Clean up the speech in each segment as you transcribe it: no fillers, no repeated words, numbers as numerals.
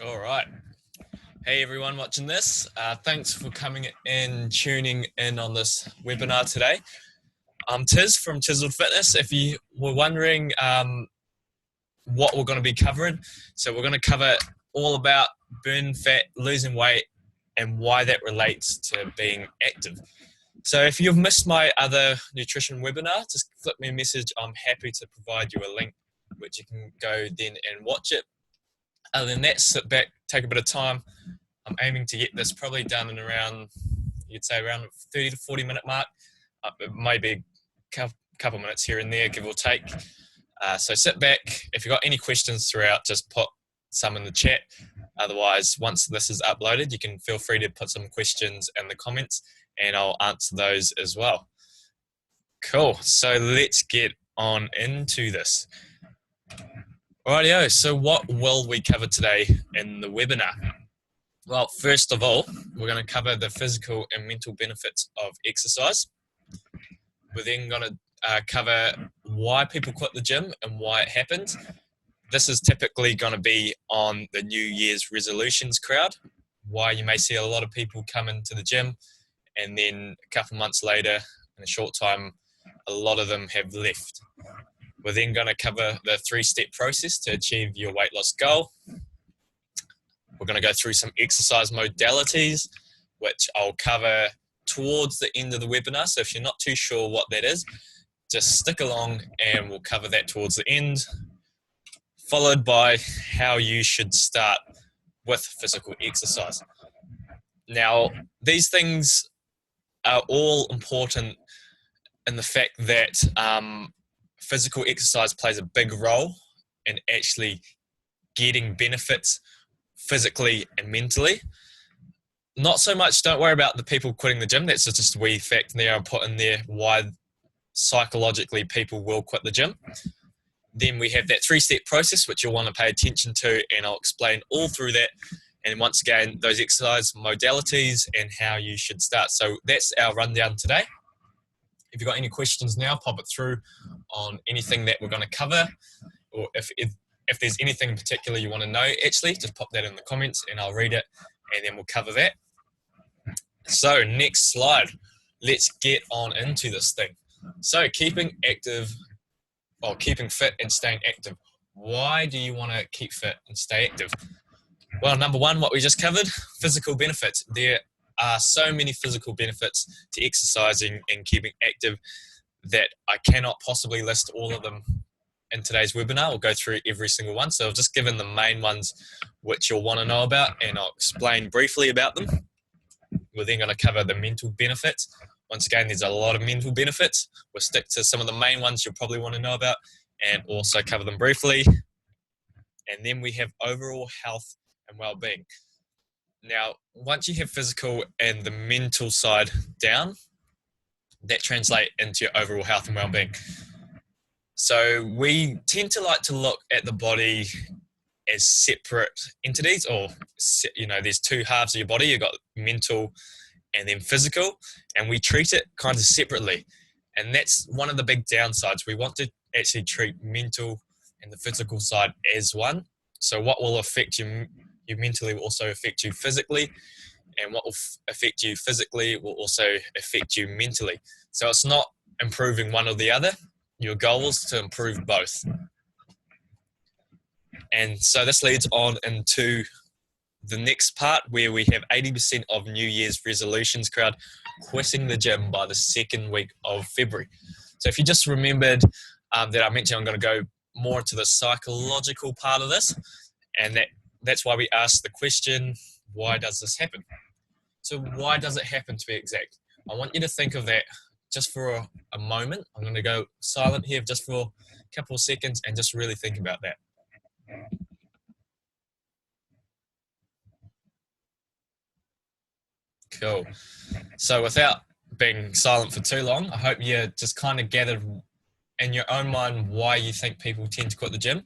All right. Hey, everyone watching this. Thanks for coming in, tuning in on this webinar today. I'm Tiz from Chiseled Fitness. If you were wondering what we're going to be covering, so we're going to cover all about burning fat, losing weight, and why that relates to being active. So if you've missed my other nutrition webinar, just flip me a message. I'm happy to provide you a link, which you can go then and watch it. Other than that, sit back, take a bit of time. I'm aiming to get this probably done in around, you'd say around 30 to 40 minute mark. It may be a couple minutes here and there, give or take. So sit back. If you've got any questions throughout, just put some in the chat. Otherwise, once this is uploaded, you can feel free to put some questions in the comments and I'll answer those as well. Cool. So let's get on into this. Rightio. So what will we cover today in the webinar? Well, first of all, we're going to cover the physical and mental benefits of exercise. We're then going to cover why people quit the gym and why it happens. This is typically going to be on the New Year's resolutions crowd, why you may see a lot of people come into the gym and then a couple months later, in a short time, a lot of them have left. We're then going to cover the 3-step process to achieve your weight loss goal. We're going to go through some exercise modalities, which I'll cover towards the end of the webinar. So if you're not too sure what that is, just stick along and we'll cover that towards the end, followed by how you should start with physical exercise. Now, these things are all important in the fact that physical exercise plays a big role in actually getting benefits physically and mentally. Not so much, don't worry about the people quitting the gym. That's just a wee fact there I'll put in there why psychologically people will quit the gym. Then we have that 3-step process, which you'll want to pay attention to, and I'll explain all through that. And once again, those exercise modalities and how you should start. So that's our rundown today. If you've got any questions now, pop it through on anything that we're going to cover, or if there's anything in particular you want to know, actually, just pop that in the comments and I'll read it and then we'll cover that. So next slide, let's get on into this thing. So keeping active, or keeping fit and staying active. Why do you want to keep fit and stay active? Well, number one, what we just covered, physical benefits. There are so many physical benefits to exercising and keeping active that I cannot possibly list all of them in today's webinar. We'll go through every single one. So I've just given the main ones which you'll want to know about, and I'll explain briefly about them. We're then going to cover the mental benefits. Once again, there's a lot of mental benefits. We'll stick to some of the main ones you'll probably want to know about and also cover them briefly. And then we have overall health and well-being. Now, once you have physical and the mental side down, that translates into your overall health and well-being. So we tend to like to look at the body as separate entities, or, you know, there's two halves of your body. You've got mental and then physical, and we treat it kind of separately. And that's one of the big downsides. We want to actually treat mental and the physical side as one. So what will affect you mentally will also affect you physically, and what will affect you physically will also affect you mentally. So it's not improving one or the other. Your goal is to improve both. And so this leads on into the next part, where we have 80% of New Year's resolutions crowd quitting the gym by the 2nd week of February. So if you just remembered that I mentioned I'm going to go more into the psychological part of this, and that's why we asked the question, why does this happen? So why does it happen, to be exact? I want you to think of that just for a moment. I'm going to go silent here just for a couple of seconds and just really think about that. Cool. So without being silent for too long, I hope you just kind of gathered in your own mind why you think people tend to quit the gym.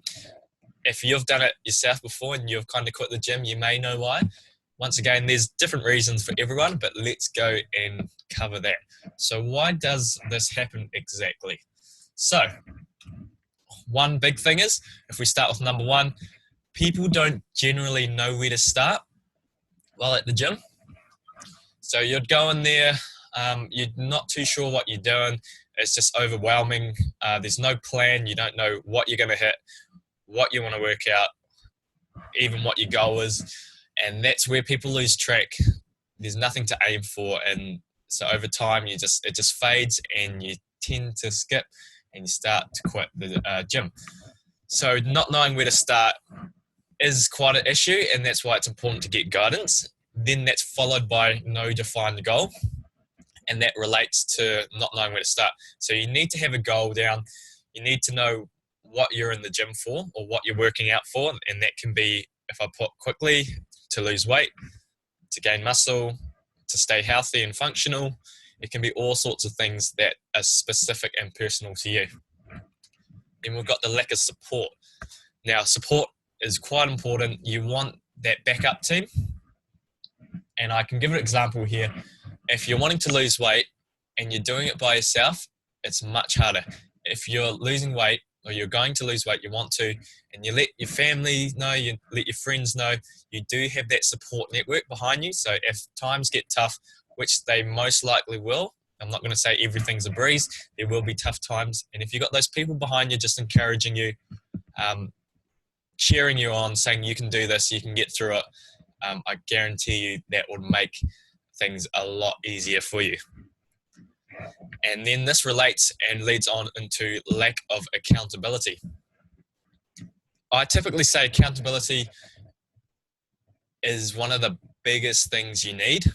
If you've done it yourself before and you've kind of quit the gym, you may know why. Once again, there's different reasons for everyone, but let's go and cover that. So why does this happen exactly? So one big thing is, if we start with number one, people don't generally know where to start while at the gym. So you'd go in there, you're not too sure what you're doing. It's just overwhelming. There's no plan. You don't know what you're going to hit, what you want to work out, even what your goal is. And that's where people lose track. There's nothing to aim for. And so over time, it just fades and you tend to skip and you start to quit the gym. So not knowing where to start is quite an issue, and that's why it's important to get guidance. Then that's followed by no defined goal, and that relates to not knowing where to start. So you need to have a goal down. You need to know what you're in the gym for or what you're working out for, and that can be, if I put quickly, to lose weight, to gain muscle, to stay healthy and functional. It can be all sorts of things that are specific and personal to you. Then we've got the lack of support. Now, support is quite important. You want that backup team. And I can give an example here. If you're wanting to lose weight and you're doing it by yourself, it's much harder. If you're losing weight or you're going to lose weight, you want to, and you let your family know, you let your friends know, you do have that support network behind you. So if times get tough, which they most likely will, I'm not going to say everything's a breeze, there will be tough times. And if you've got those people behind you just encouraging you, cheering you on, saying you can do this, you can get through it, I guarantee you that would make things a lot easier for you. And then this relates and leads on into lack of accountability. I typically say accountability is one of the biggest things you need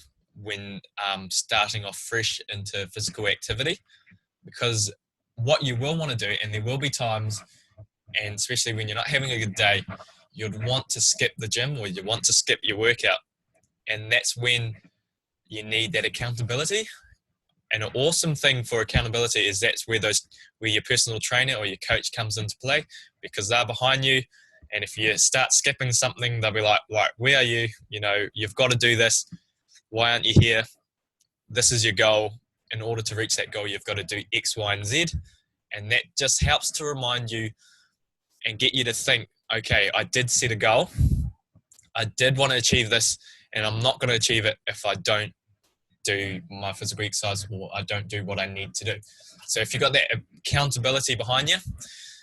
when starting off fresh into physical activity, because what you will want to do, and there will be times, and especially when you're not having a good day, you'd want to skip the gym or you want to skip your workout. And that's when you need that accountability. And an awesome thing for accountability is that's where your personal trainer or your coach comes into play, because they're behind you. And if you start skipping something, they'll be like, right, where are you? You know, you've got to do this. Why aren't you here? This is your goal. In order to reach that goal, you've got to do X, Y, and Z. And that just helps to remind you and get you to think, okay, I did set a goal. I did want to achieve this, and I'm not going to achieve it if I don't do my physical exercise or I don't do what I need to do. So if you've got that accountability behind you,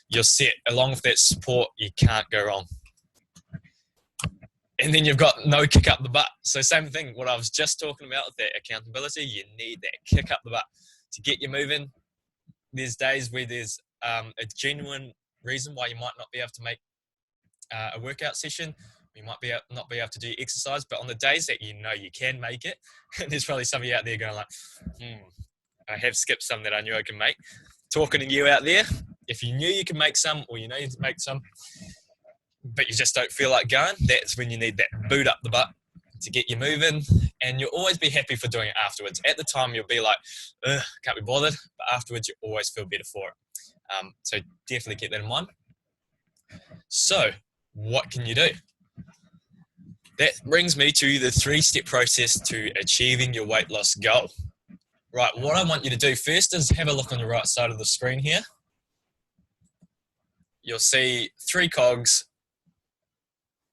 you're set. Along with that support, you can't go wrong. And then you've got no kick up the butt. So same thing, what I was just talking about with that accountability, you need that kick up the butt to get you moving. There's days where there's a genuine reason why you might not be able to make a workout session. You might not be able to do exercise, but on the days that you know you can make it, there's probably some of you out there going like, I have skipped some that I knew I can make. Talking to you out there, if you knew you could make some, or you know you can make some, but you just don't feel like going, that's when you need that boot up the butt to get you moving. And you'll always be happy for doing it afterwards. At the time, you'll be like, can't be bothered, but afterwards you always feel better for it. So definitely keep that in mind. So what can you do? That brings me to the 3-step process to achieving your weight loss goal. Right, what I want you to do first is have a look on your right side of the screen here. You'll see 3 cogs,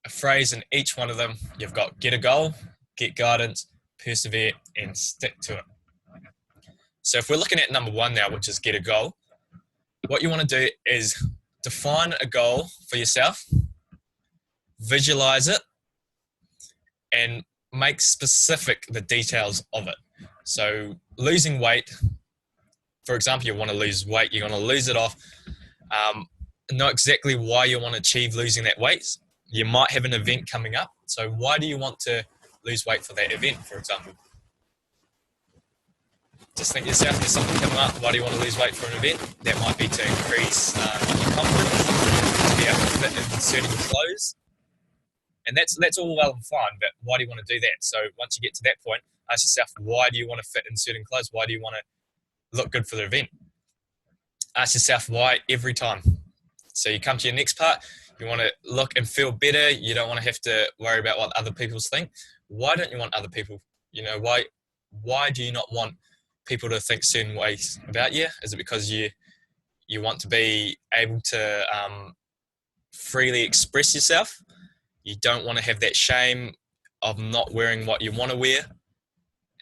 a phrase in each one of them. You've got get a goal, get guidance, persevere, and stick to it. So if we're looking at number 1 now, which is get a goal, what you want to do is define a goal for yourself, visualize it, and make specific the details of it. So losing weight, for example, you want to lose weight, you're going to lose it off. Know exactly why you want to achieve losing that weight. You might have an event coming up. So why do you want to lose weight for that event, for example? Just think to yourself, there's something coming up. Why do you want to lose weight for an event? That might be to increase your confidence, to be able to fit in certain clothes. And that's all well and fine, but why do you want to do that? So once you get to that point, ask yourself, why do you want to fit in certain clothes? Why do you want to look good for the event? Ask yourself why every time. So you come to your next part, you want to look and feel better. You don't want to have to worry about what other people think. Why don't you want other people? You know, why do you not want people to think certain ways about you? Is it because you want to be able to freely express yourself? You don't want to have that shame of not wearing what you want to wear.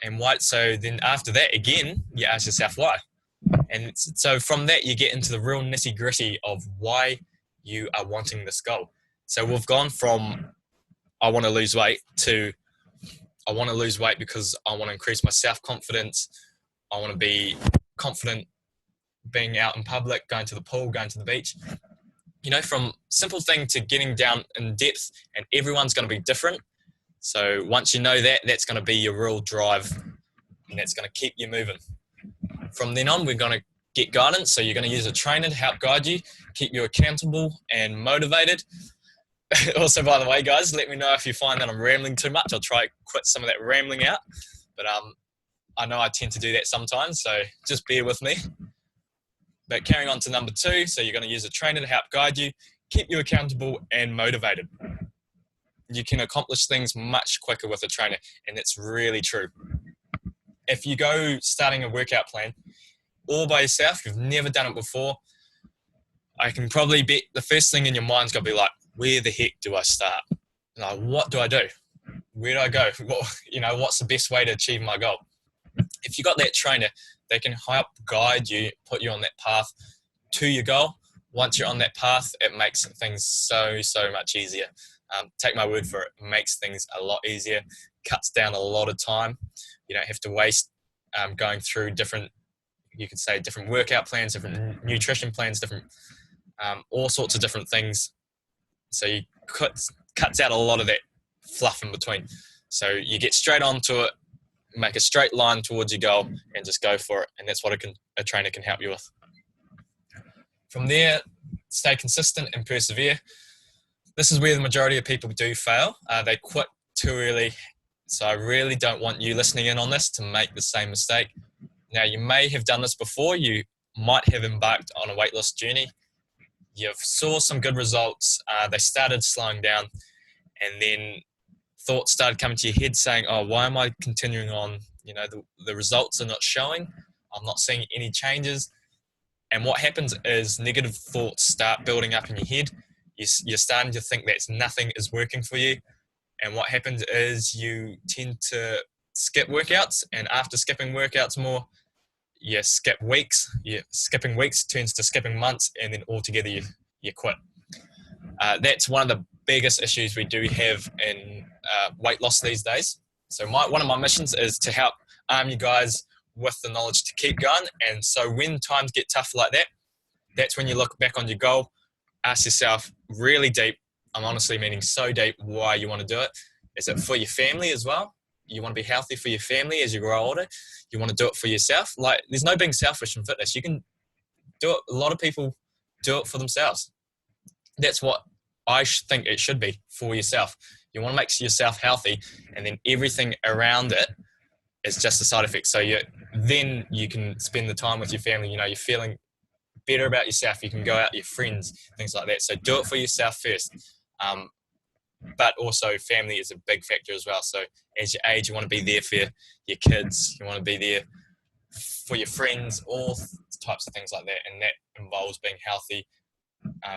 And why? So then after that, again, you ask yourself why. And so from that, you get into the real nitty gritty of why you are wanting this goal. So we've gone from I want to lose weight to I want to lose weight because I want to increase my self-confidence. I want to be confident being out in public, going to the pool, going to the beach. From simple thing to getting down in depth, and everyone's going to be different. So once you know that, that's going to be your real drive, and that's going to keep you moving. From then on, we're going to get guidance. So you're going to use a trainer to help guide you, keep you accountable and motivated. Also, by the way, guys, let me know if you find that I'm rambling too much. I'll try to quit some of that rambling out. But I know I tend to do that sometimes, so just bear with me. But carrying on to number 2, so you're going to use a trainer to help guide you, keep you accountable and motivated. You can accomplish things much quicker with a trainer, and it's really true. If you go starting a workout plan all by yourself, you've never done it before, I can probably bet the first thing in your mind's going to be like, where the heck do I start? Like, what do I do? Where do I go? What's the best way to achieve my goal? If you got that trainer, they can help guide you, put you on that path to your goal. Once you're on that path, it makes things so much easier. Take my word for it, it makes things a lot easier, cuts down a lot of time. You don't have to waste going through different workout plans, different nutrition plans, different all sorts of different things. So you cuts out a lot of that fluff in between. So you get straight onto it, make a straight line towards your goal, and just go for it. And that's what a trainer can help you with. From there, stay consistent and persevere. This is where the majority of people do fail. They quit too early. So I really don't want you listening in on this to make the same mistake. Now, you may have done this before. You might have embarked on a weight loss journey. You saw some good results. They started slowing down, and then thoughts started coming to your head saying, oh, why am I continuing on? The results are not showing. I'm not seeing any changes. And what happens is negative thoughts start building up in your head. You're starting to think that nothing is working for you. And what happens is you tend to skip workouts. And after skipping workouts more, you skip weeks. Skipping weeks turns to skipping months, and then altogether you quit. That's one of the biggest issues we do have in weight loss these days. So one of my missions is to help arm you guys with the knowledge to keep going. And so when times get tough like that, that's when you look back on your goal, ask yourself really deep, I'm honestly meaning so deep, why you want to do it. Is it for your family as well? You want to be healthy for your family as you grow older. You want to do it for yourself. Like, there's no being selfish in fitness. You can do it. A lot of people do it for themselves. That's what I think it should be, for yourself. You want to make yourself healthy, and then everything around it is just a side effect. So then you can spend the time with your family. You're feeling better about yourself. You can go out with your friends, things like that. So do it for yourself first. But also family is a big factor as well. So as you age, you want to be there for your kids. You want to be there for your friends, all types of things like that. And that involves being healthy,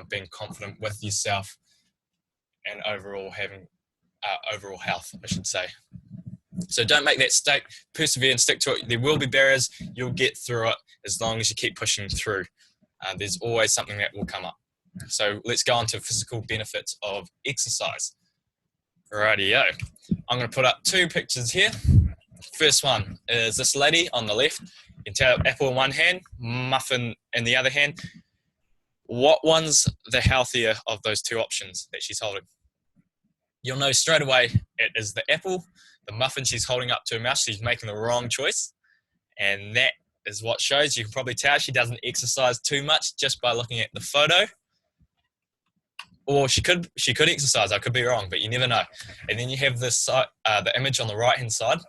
being confident with yourself, and overall having overall health, I should say. So don't make that mistake. Persevere and stick to it. There will be barriers. You'll get through it as long as you keep pushing through. There's always something that will come up. So let's go on to physical benefits of exercise. Rightio. I'm going to put up 2 pictures here. First one is this lady on the left. You can tell apple in one hand, muffin in the other hand. What one's the healthier of those 2 options that she's holding? You'll know straight away it is the apple. The muffin she's holding up to her mouth, she's making the wrong choice. And that is what shows. You can probably tell she doesn't exercise too much just by looking at the photo. Or she could exercise. I could be wrong, but you never know. And then you have this the image on the right-hand side,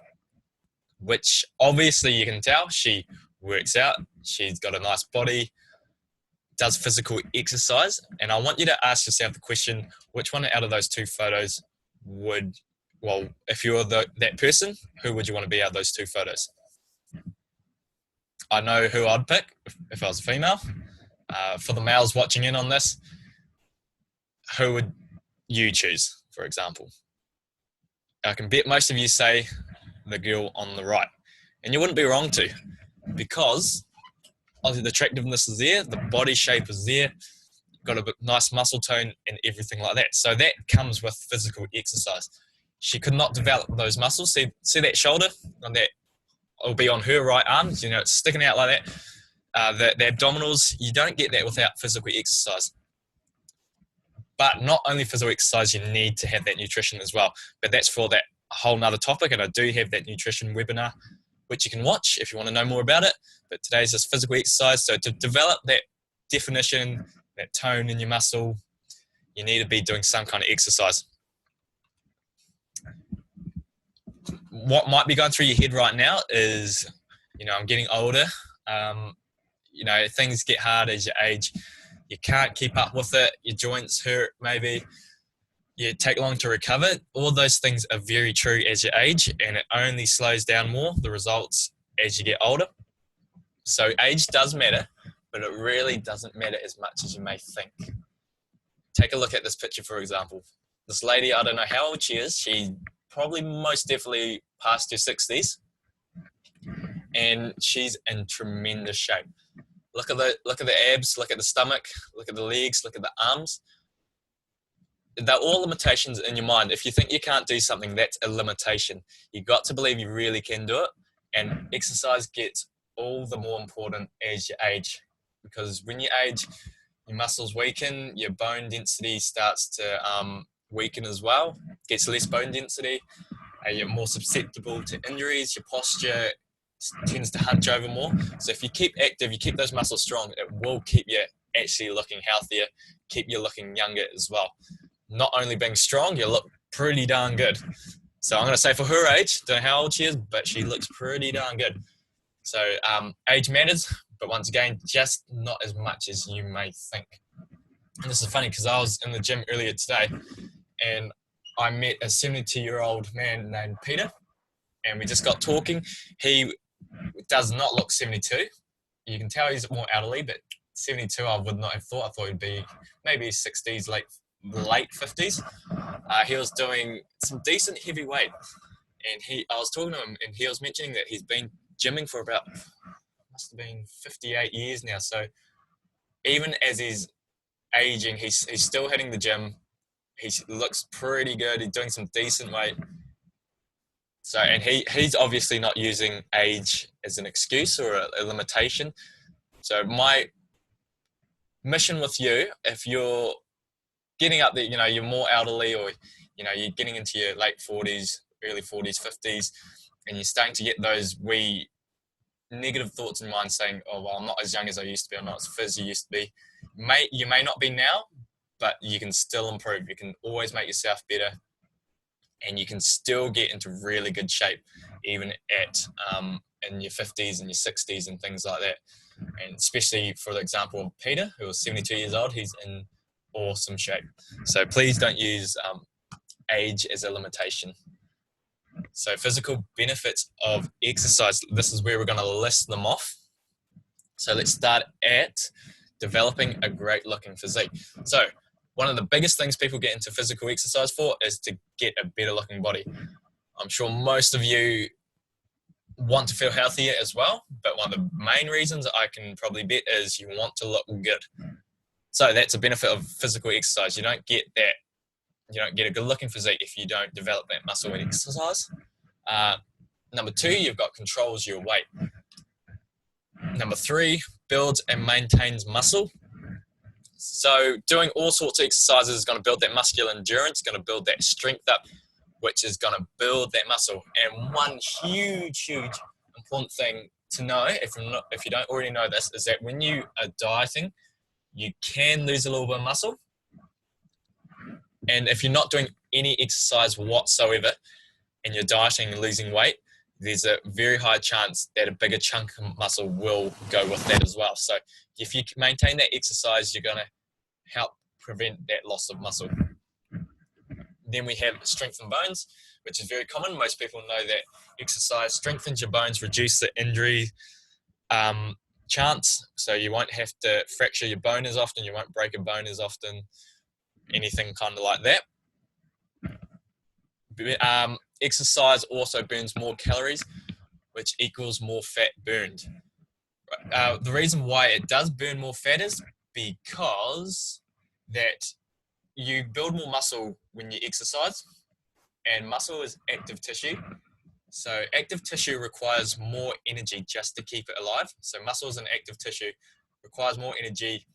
which obviously you can tell she works out. She's got a nice body, does physical exercise. And I want you to ask yourself the question, which one out of those 2 photos if you were that person, who would you want to be out of those 2 photos? I know who I'd pick if I was a female. For the males watching in on this, who would you choose for example. I can bet most of you say the girl on the right. And you wouldn't be wrong to, because obviously the attractiveness is there, the body shape is there, got a nice muscle tone and everything like that. So that comes with physical exercise. She could not develop those muscles. See that shoulder on that? It'll be on her right arm. You know, it's sticking out like that. The abdominals, you don't get that without physical exercise. But not only physical exercise, you need to have that nutrition as well. But that's for that whole nother topic. And I do have that nutrition webinar, which you can watch if you want to know more about it. But today's just physical exercise. So to develop that definition, that tone in your muscle, you need to be doing some kind of exercise. What might be going through your head right now is, you know, I'm getting older. You know, things get hard as you age. You can't keep up with it. Your joints hurt, maybe. You take long to recover. All those things are very true as you age, and it only slows down more the results as you get older. So age does matter, but it really doesn't matter as much as you may think. Take a look at this picture, for example. This lady, I don't know how old she is. She probably most definitely past her 60s, and she's in tremendous shape. Look at the abs, look at the stomach, look at the legs, look at the arms. They're all limitations in your mind. If you think you can't do something, that's a limitation. You've got to believe you really can do it. And exercise gets all the more important as you age. Because when you age, your muscles weaken, your bone density starts to weaken as well. Gets less bone density. You're more susceptible to injuries. Your posture tends to hunch over more. So if you keep active, you keep those muscles strong, it will keep you actually looking healthier, keep you looking younger as well. Not only being strong, you look pretty darn good. So I'm going to say for her age, don't know how old she is, but she looks pretty darn good. So age matters, but once again, just not as much as you may think. And this is funny because I was in the gym earlier today and I met a 72-year-old man named Peter, and we just got talking. He does not look 72. You can tell he's more elderly, but 72 I would not have thought. I thought he'd be maybe 60s, late 50s. He was doing some decent heavy weight, and I was talking to him, and he was mentioning that he's been gymming for about, must have been 58 years now. So even as he's aging, he's still hitting the gym. He looks pretty good. He's doing some decent weight. So, and he's obviously not using age as an excuse or a limitation. So my mission with you, if you're getting up there, you know, you're more elderly, or, you know, you're getting into your late 40s, early 40s, 50s, and you're starting to get those wee negative thoughts in mind saying, oh, well, I'm not as young as I used to be. I'm not as fit as you used to be. You may not be now, but you can still improve. You can always make yourself better. And you can still get into really good shape, even at in your 50s and your 60s and things like that. And especially for the example of Peter, who was 72 years old, he's in awesome shape. So please don't use age as a limitation. So physical benefits of exercise, this is where we're going to list them off. So let's start at developing a great looking physique. So one of the biggest things people get into physical exercise for is to get a better looking body. I'm sure most of you want to feel healthier as well, but one of the main reasons I can probably bet is you want to look good. So that's a benefit of physical exercise. You don't get a good looking physique if you don't develop that muscle in exercise. Number 2, you've got controls your weight. Number 3, builds and maintains muscle. So doing all sorts of exercises is going to build that muscular endurance, going to build that strength up, which is going to build that muscle. And one huge important thing to know, if you don't already know this, is that when you are dieting, you can lose a little bit of muscle. And if you're not doing any exercise whatsoever and you're dieting and losing weight, there's a very high chance that a bigger chunk of muscle will go with that as well. So if you maintain that exercise, you're going to help prevent that loss of muscle. Then we have strength and bones, which is very common. Most people know that exercise strengthens your bones, reduce the injury chance. So you won't have to fracture your bone as often, you won't break a bone as often, anything kind of like that. Exercise also burns more calories, which equals more fat burned. The reason why it does burn more fat is because that you build more muscle when you exercise, and muscle is active tissue. So active tissue requires more energy just to keep it alive. So muscle is an active tissue, requires more energy,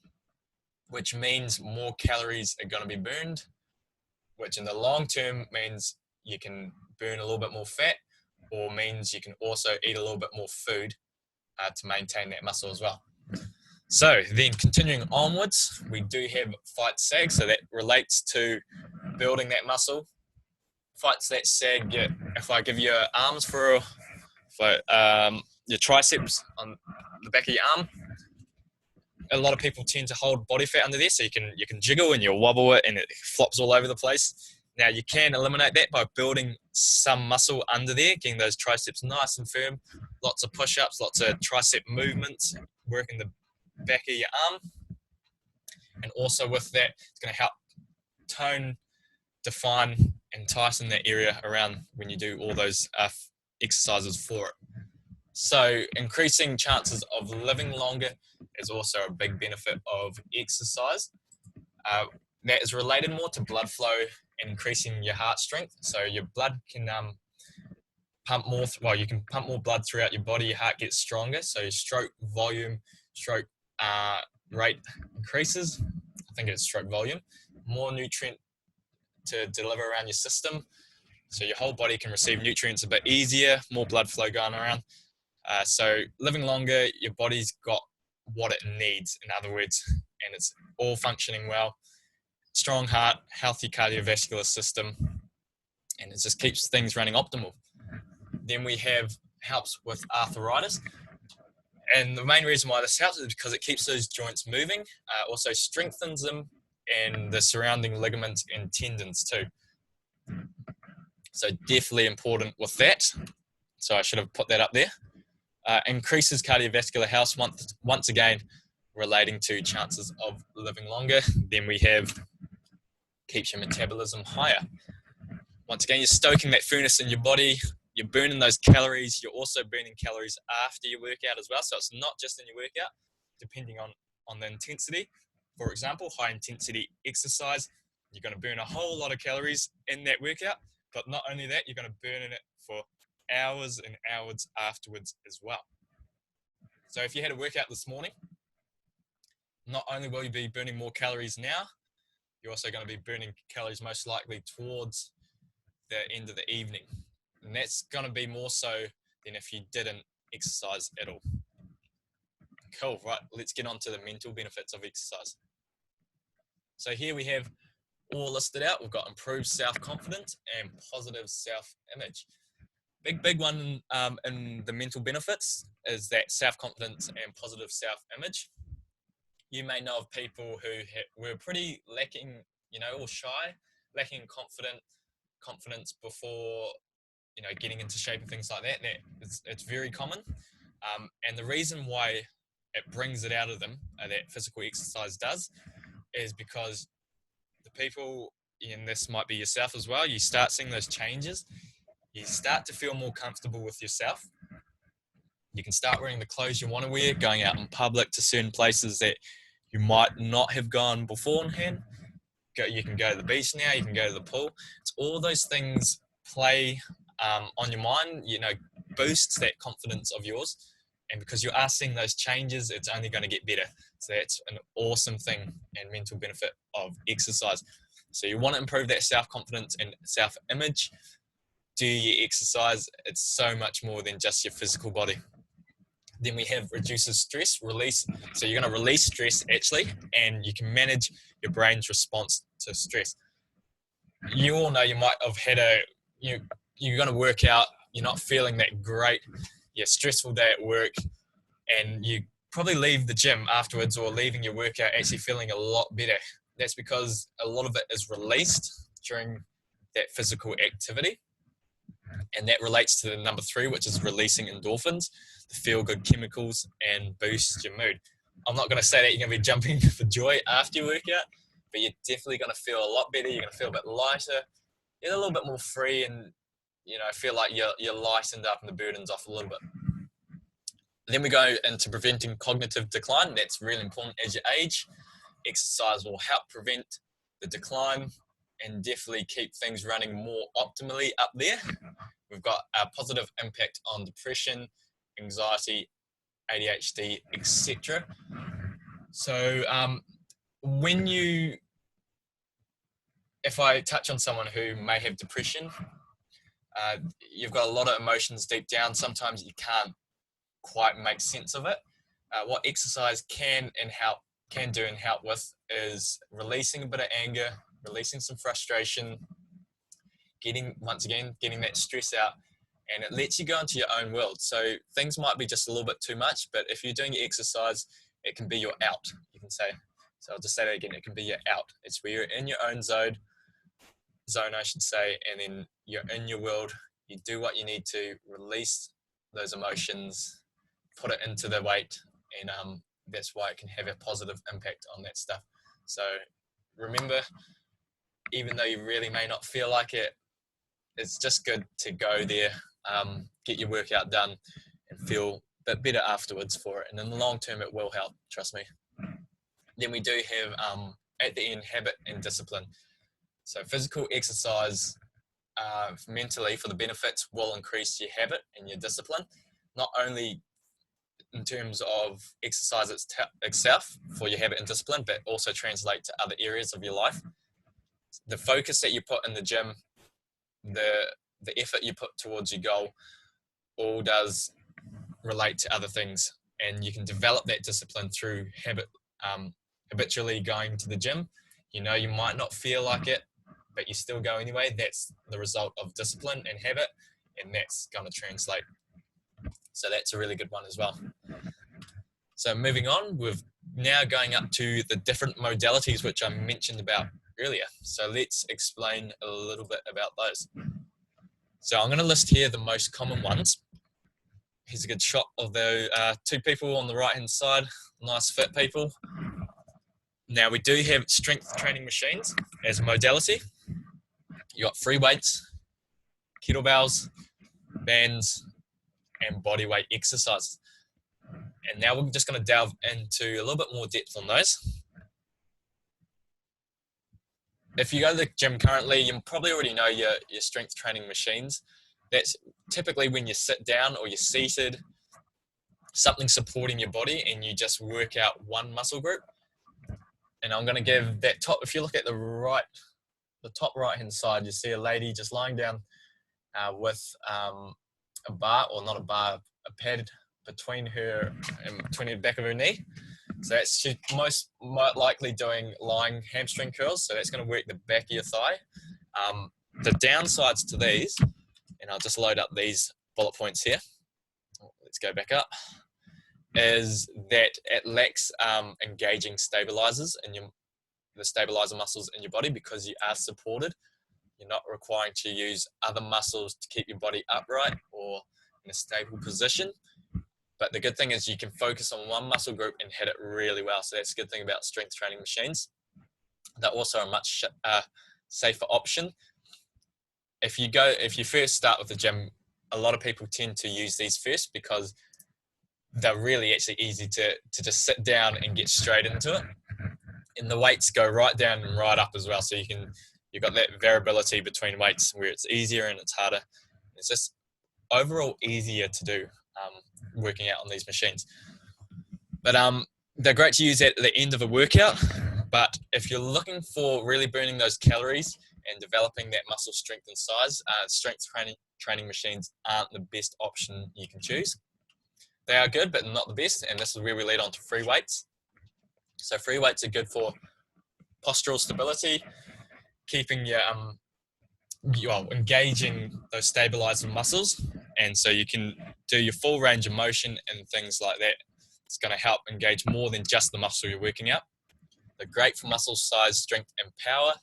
which means more calories are going to be burned, which in the long term means you can burn a little bit more fat, or means you can also eat a little bit more food to maintain that muscle as well. So then continuing onwards, we do have fight sag. So that relates to building that muscle. Fights that sag, if I give you arms for your triceps on the back of your arm, a lot of people tend to hold body fat under there, so you can jiggle and you'll wobble it and it flops all over the place. Now you can eliminate that by building some muscle under there, getting those triceps nice and firm, lots of push-ups, lots of tricep movements, working the back of your arm. And also with that, it's going to help tone, define, and tighten that area around when you do all those exercises for it. So increasing chances of living longer is also a big benefit of exercise. That is related more to blood flow and increasing your heart strength. So your blood can pump more, you can pump more blood throughout your body, your heart gets stronger, so your stroke volume, stroke rate increases. I think it's stroke volume. More nutrient to deliver around your system, so your whole body can receive nutrients a bit easier, more blood flow going around. So living longer, your body's got what it needs, in other words, and it's all functioning well. Strong heart, healthy cardiovascular system, and it just keeps things running optimal. Then we have helps with arthritis. And the main reason why this helps is because it keeps those joints moving, also strengthens them, and the surrounding ligaments and tendons too. So definitely important with that. So I should have put that up there. Increases cardiovascular health, once again, relating to chances of living longer. Then we have keeps your metabolism higher. Once again, you're stoking that furnace in your body. You're burning those calories. You're also burning calories after your workout as well. So it's not just in your workout, depending on the intensity. For example, high intensity exercise, you're going to burn a whole lot of calories in that workout. But not only that, you're going to burn in it for hours and hours afterwards as well. So if you had a workout this morning, not only will you be burning more calories now, you're also going to be burning calories most likely towards the end of the evening. And that's going to be more so than if you didn't exercise at all. Cool, right, let's get on to the mental benefits of exercise. So here we have all listed out. We've got improved self-confidence and positive self-image. Big one in the mental benefits is that self-confidence and positive self-image. You may know of people who were pretty lacking, or shy, lacking confidence before, getting into shape and things like that. It's very common. And the reason why it brings it out of them, that physical exercise does, is because the people, and this might be yourself as well, you start seeing those changes. You start to feel more comfortable with yourself. You can start wearing the clothes you want to wear, going out in public to certain places that you might not have gone beforehand. You can go to the beach now, you can go to the pool. It's all those things play on your mind, boosts that confidence of yours. And because you are seeing those changes, it's only going to get better. So that's an awesome thing and mental benefit of exercise. So you want to improve that self-confidence and self-image. Do your exercise. It's so much more than just your physical body. Then we have reduces stress, release. So you're going to release stress actually, and you can manage your brain's response to stress. You all know you might have had you're going to work out, you're not feeling that great, stressful day at work, and you probably leave the gym afterwards or leaving your workout actually feeling a lot better. That's because a lot of it is released during that physical activity. And that relates to the number 3, which is releasing endorphins, the feel-good chemicals, and boost your mood. I'm not going to say that you're going to be jumping for joy after your workout, but you're definitely going to feel a lot better. You're going to feel a bit lighter. get a little bit more free and, feel like you're lightened up and the burden's off a little bit. Then we go into preventing cognitive decline. That's really important as you age. Exercise will help prevent the decline and definitely keep things running more optimally up there. We've got a positive impact on depression, anxiety, ADHD, etc. So if I touch on someone who may have depression, you've got a lot of emotions deep down. Sometimes you can't quite make sense of it. What exercise can do and help with is releasing a bit of anger, releasing some frustration, getting that stress out, and it lets you go into your own world. So things might be just a little bit too much, but if you're doing your exercise, it can be your out, you can say. So I'll just say that again, it can be your out. It's where you're in your own zone, I should say, and then you're in your world. You do what you need to release those emotions, put it into the weight, and that's why it can have a positive impact on that stuff. So remember, even though you really may not feel like it, it's just good to go there, get your workout done, and feel a bit better afterwards for it. And in the long term, it will help, trust me. Then we do have, at the end, habit and discipline. So physical exercise, mentally, for the benefits, will increase your habit and your discipline, not only in terms of exercise itself for your habit and discipline, but also translate to other areas of your life. The focus that you put in the gym, the effort you put towards your goal, all does relate to other things, and you can develop that discipline through habitually going to the gym. You might not feel like it, but you still go anyway. That's the result of discipline and habit, and that's going to translate. So that's a really good one as well. So moving on, we're now going up to the different modalities which I mentioned about earlier. So let's explain a little bit about those. So I'm going to list here the most common ones. Here's a good shot of the two people on the right hand side, nice fit people. Now we do have strength training machines as a modality. You got free weights, kettlebells, bands, and body weight exercises. And now we're just going to delve into a little bit more depth on those. If you go to the gym currently, you probably already know your strength training machines. That's typically when you sit down or you're seated, something supporting your body, and you just work out one muscle group. And I'm going to give that top, if you look at the top right hand side, you see a lady just lying down with a bar, or not a bar, a pad between the back of her knee. So she's most likely doing lying hamstring curls. So that's going to work the back of your thigh. The downsides to these, and I'll just load up these bullet points here. Let's go back up. Is that it lacks engaging stabilizers in the stabilizer muscles in your body, because you are supported. You're not requiring to use other muscles to keep your body upright or in a stable position. But the good thing is you can focus on one muscle group and hit it really well. So that's a good thing about strength training machines. They're also a much safer option. If you first start with the gym, a lot of people tend to use these first because they're really actually easy to just sit down and get straight into it. And the weights go right down and right up as well. So you've got that variability between weights where it's easier and it's harder. It's just overall easier to do working out on these machines. But they're great to use at the end of a workout. But if you're looking for really burning those calories and developing that muscle strength and size, strength training machines aren't the best option you can choose. They are good, but not the best. And this is where we lead on to free weights. So free weights are good for postural stability, keeping engaging those stabilizer muscles. And so you can do your full range of motion and things like that. It's going to help engage more than just the muscle you're working out. They're great for muscle size, strength, and power,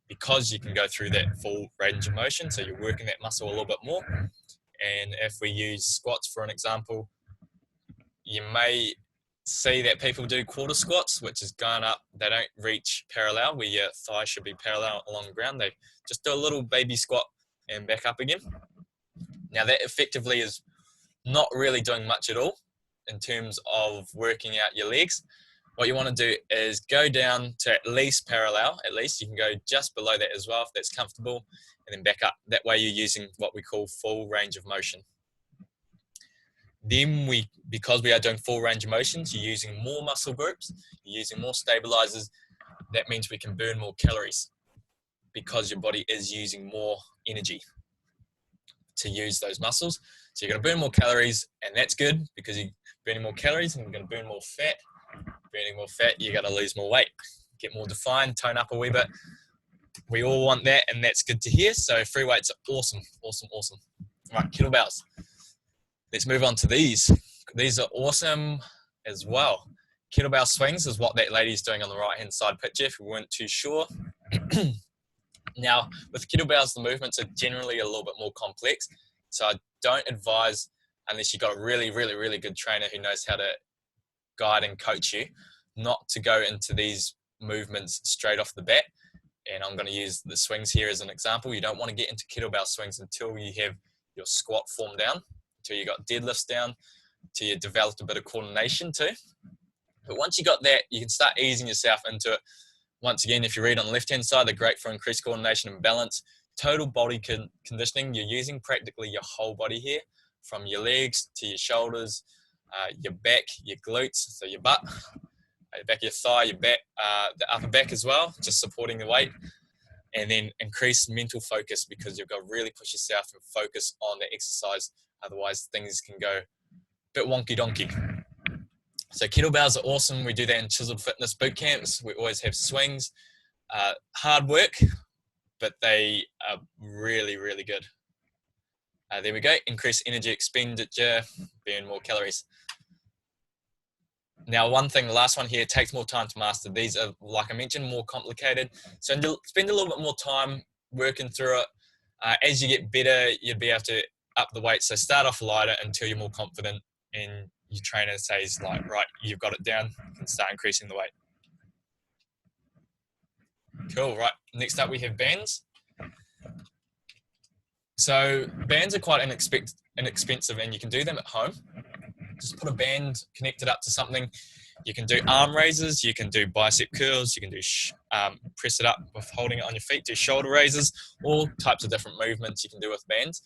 because you can go through that full range of motion. So you're working that muscle a little bit more. And if we use squats for an example, you may see that people do quarter squats, which is going up. They don't reach parallel, where your thighs should be parallel along the ground. They just do a little baby squat and back up again. Now that effectively is not really doing much at all in terms of working out your legs. What you want to do is go down to at least parallel. At least you can go just below that as well if that's comfortable, and then back up. That way you're using what we call full range of motion. Then because we are doing full range of motions, you're using more muscle groups, you're using more stabilizers. That means we can burn more calories because your body is using more energy to use those muscles. So you're going to burn more calories, and that's good because you're burning more calories and you're going to burn more fat. Burning more fat, you're going to lose more weight, get more defined, tone up a wee bit. We all want that, and that's good to hear. So free weights are awesome, awesome, awesome. Right, kettlebells. Let's move on to these. These are awesome as well. Kettlebell swings is what that lady's doing on the right-hand side picture, if you weren't too sure. Now, with kettlebells, the movements are generally a little bit more complex. So I don't advise, unless you've got a really, really, really good trainer who knows how to guide and coach you, not to go into these movements straight off the bat. And I'm going to use the swings here as an example. You don't want to get into kettlebell swings until you have your squat form down, until you got deadlifts down, until you developed a bit of coordination too. But once you got that, you can start easing yourself into it. Once again, if you read on the left-hand side, they're great for increased coordination and balance. Total body conditioning, you're using practically your whole body here, from your legs to your shoulders, your back, your glutes, so your butt, the back of your thigh, your back, the upper back as well, just supporting the weight. And then increase mental focus, because you've got to really push yourself and focus on the exercise. Otherwise, things can go a bit wonky donkey. So kettlebells are awesome. We do that in Chiseled Fitness boot camps. We always have swings. Hard work, but they are really, really good. There we go. Increase energy expenditure, burn more calories. Now, one thing, the last one here, takes more time to master. These are, like I mentioned, more complicated. So spend a little bit more time working through it. As you get better, you'll be able to up the weight. So start off lighter until you're more confident, and your trainer says, like, right, you've got it down, you can start increasing the weight. Cool, right. Next up, we have bands. So bands are quite inexpensive, and you can do them at home. Just put a band connected up to something. You can do arm raises, you can do bicep curls, you can do press it up with holding it on your feet, do shoulder raises, all types of different movements you can do with bands.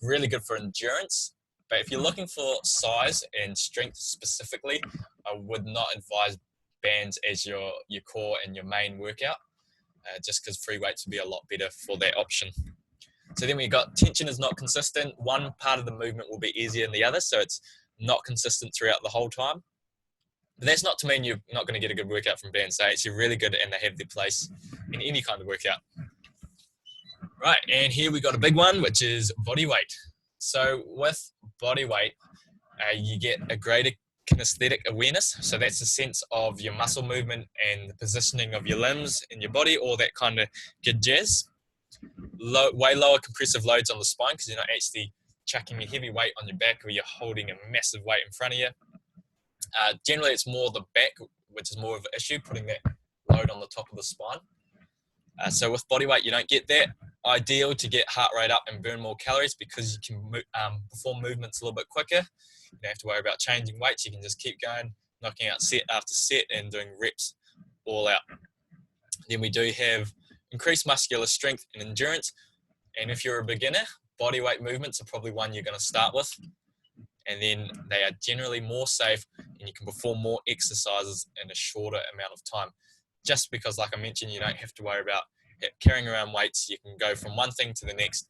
Really good for endurance. But if you're looking for size and strength specifically, I would not advise bands as your core and your main workout, just because free weights would be a lot better for that option. So then we got tension is not consistent. One part of the movement will be easier than the other, so it's not consistent throughout the whole time. But that's not to mean you're not going to get a good workout from bands. So it's really good, and they have their place in any kind of workout. Right, and here we got a big one, which is body weight. So with body weight, you get a greater kinesthetic awareness. So that's a sense of your muscle movement and the positioning of your limbs in your body, all that kind of good jazz. Way lower compressive loads on the spine, because you're not actually chucking a heavy weight on your back, or you're holding a massive weight in front of you. Generally, it's more the back, which is more of an issue, putting that load on the top of the spine. So with body weight, you don't get that. Ideal to get heart rate up and burn more calories, because you can perform movements a little bit quicker. You don't have to worry about changing weights. You can just keep going, knocking out set after set and doing reps all out. Then we do have increased muscular strength and endurance. And if you're a beginner, body weight movements are probably one you're going to start with. And then they are generally more safe, and you can perform more exercises in a shorter amount of time. Just because, like I mentioned, you don't have to worry about carrying around weights. You can go from one thing to the next,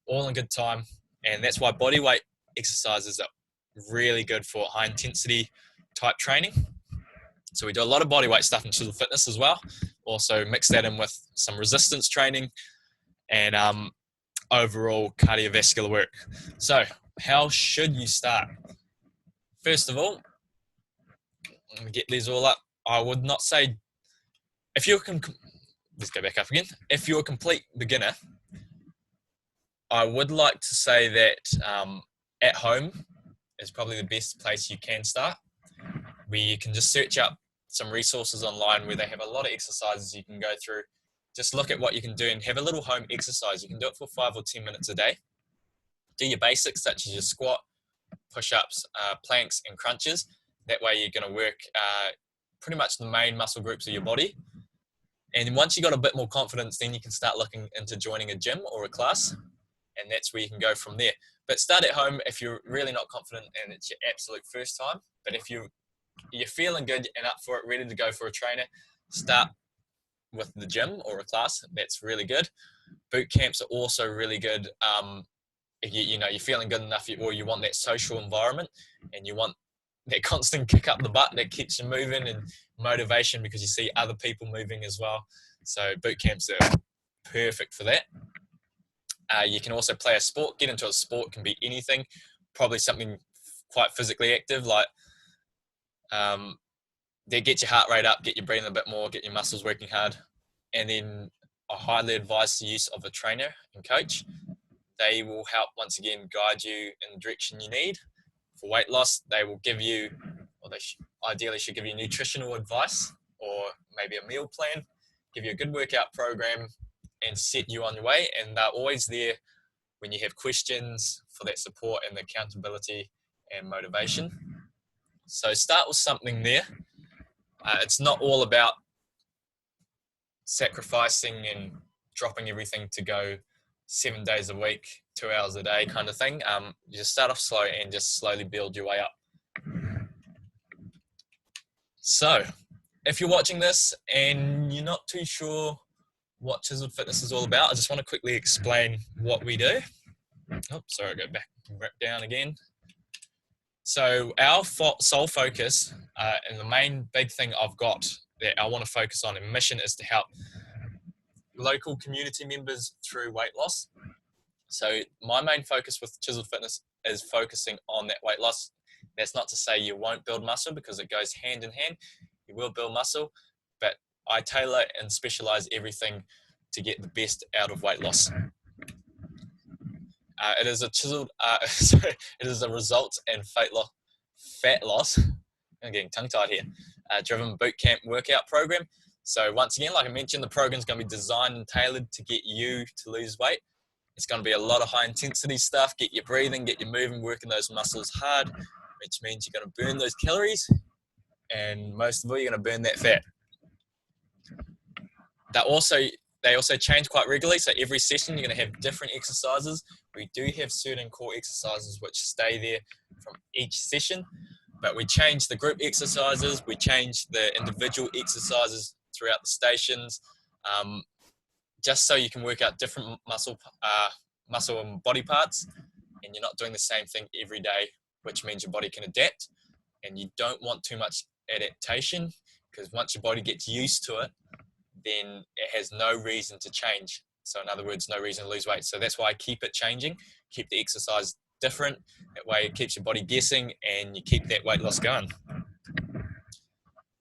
all in good time. And that's why body weight exercises are really good for high intensity type training. So we do a lot of body weight stuff in Chiseled Fitness as well. Also mix that in with some resistance training and overall cardiovascular work. So how should you start? First of all, let me get these all up. I would not say, let's go back up again. If you're a complete beginner, I would like to say that at home is probably the best place you can start. where you can just search up some resources online where they have a lot of exercises you can go through. Just look at what you can do and have a little home exercise. You can do it for 5 or 10 minutes a day. Do your basics such as your squat, push-ups, planks and crunches. That way you're going to work pretty much the main muscle groups of your body. And once you got a bit more confidence, then you can start looking into joining a gym or a class, and that's where you can go from there. But start at home if you're really not confident and it's your absolute first time. But if you're feeling good and up for it, ready to go for a trainer, start with the gym or a class. That's really good. Boot camps are also really good. If you're feeling good enough, or you want that social environment and you want that constant kick up the butt that keeps you moving and motivation because you see other people moving as well. So boot camps are perfect for that. You can also play a sport. Get into a sport, can be anything. Probably something quite physically active, like that gets your heart rate up, get your breathing a bit more, get your muscles working hard. And then I highly advise the use of a trainer and coach. They will help, once again, guide you in the direction you need. For weight loss, they will give you, or they ideally should give you nutritional advice or maybe a meal plan, give you a good workout program and set you on your way. And they're always there when you have questions for that support and the accountability and motivation. So start with something there. It's not all about sacrificing and dropping everything to go 7 days a week, 2 hours a day kind of thing. You just start off slow and just slowly build your way up. So if you're watching this and you're not too sure what Chiseled Fitness is all about, I just want to quickly explain what we do. Oh, sorry, I'll go back down again. So our sole focus and the main big thing I've got that I want to focus on and mission is to help local community members through weight loss. So my main focus with Chiseled Fitness is focusing on that weight loss. That's not to say you won't build muscle, because it goes hand in hand. You will build muscle, but I tailor and specialize everything to get the best out of weight loss. It is a chiseled, it is a results and fat loss. I'm getting tongue-tied here. Driven boot camp workout program. So once again, like I mentioned, the program is going to be designed and tailored to get you to lose weight. It's going to be a lot of high intensity stuff, get you breathing, get you moving, working those muscles hard, which means you're going to burn those calories, and most of all, you're going to burn that fat. They also change quite regularly. So every session, you're going to have different exercises. We do have certain core exercises which stay there from each session, but we change the group exercises. We change the individual exercises throughout the stations, just so you can work out different muscle and body parts, and you're not doing the same thing every day, which means your body can adapt, and you don't want too much adaptation, because once your body gets used to it, then it has no reason to change. So in other words, no reason to lose weight. So that's why I keep it changing, keep the exercise different. That way it keeps your body guessing and you keep that weight loss going.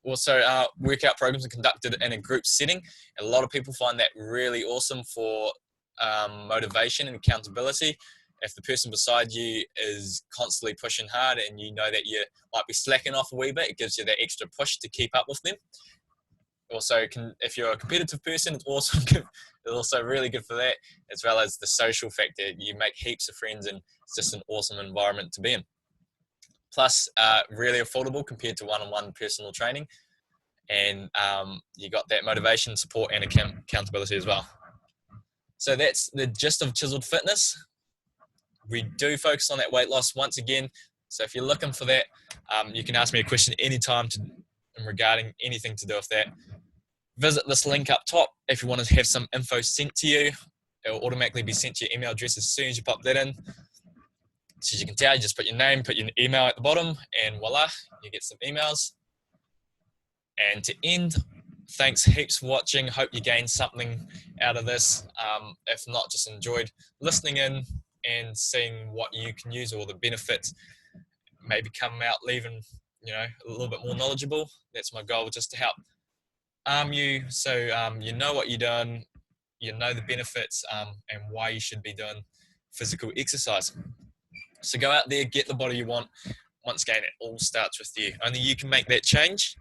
Also, workout programs are conducted in a group setting. A lot of people find that really awesome for motivation and accountability. If the person beside you is constantly pushing hard and you know that you might be slacking off a wee bit, it gives you that extra push to keep up with them. Also, if you're a competitive person, it's also really good for that, as well as the social factor. You make heaps of friends and it's just an awesome environment to be in. Plus, really affordable compared to one-on-one personal training. And you got that motivation, support, and accountability as well. So that's the gist of Chiseled Fitness. We do focus on that weight loss once again. So if you're looking for that, you can ask me a question anytime regarding anything to do with that. Visit this link up top if you want to have some info sent to you. It will automatically be sent to your email address as soon as you pop that in. So as you can tell, you just put your name, put your email at the bottom, and voila, you get some emails. And to end, thanks heaps for watching. Hope you gained something out of this. If not, just enjoyed listening in and seeing what you can use, or the benefits. Maybe come out leaving, a little bit more knowledgeable. That's my goal, just to help arm you, so you know what you're doing, you know the benefits, and why you should be doing physical exercise. So go out there, get the body you want. once again, it all starts with you. Only you can make that change.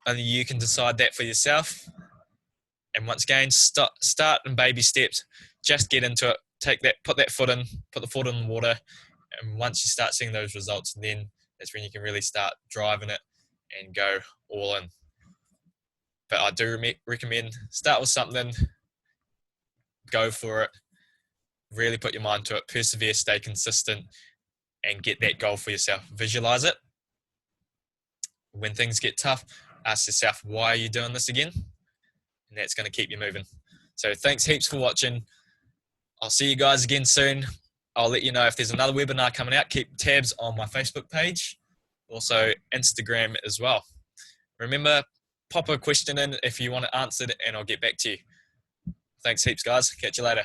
Only you can decide that for yourself. And once again, start in baby steps. Just get into it. Take that, put the foot in the water. And once you start seeing those results, then that's when you can really start driving it and go all in. But I do recommend start with something, go for it, really put your mind to it, persevere, stay consistent, and get that goal for yourself. Visualize it. When things get tough, ask yourself, why are you doing this again? And that's going to keep you moving. So thanks heaps for watching. I'll see you guys again soon. I'll let you know if there's another webinar coming out. Keep tabs on my Facebook page, also Instagram as well. Remember, pop a question in if you want it answered, and I'll get back to you. Thanks heaps, guys. Catch you later.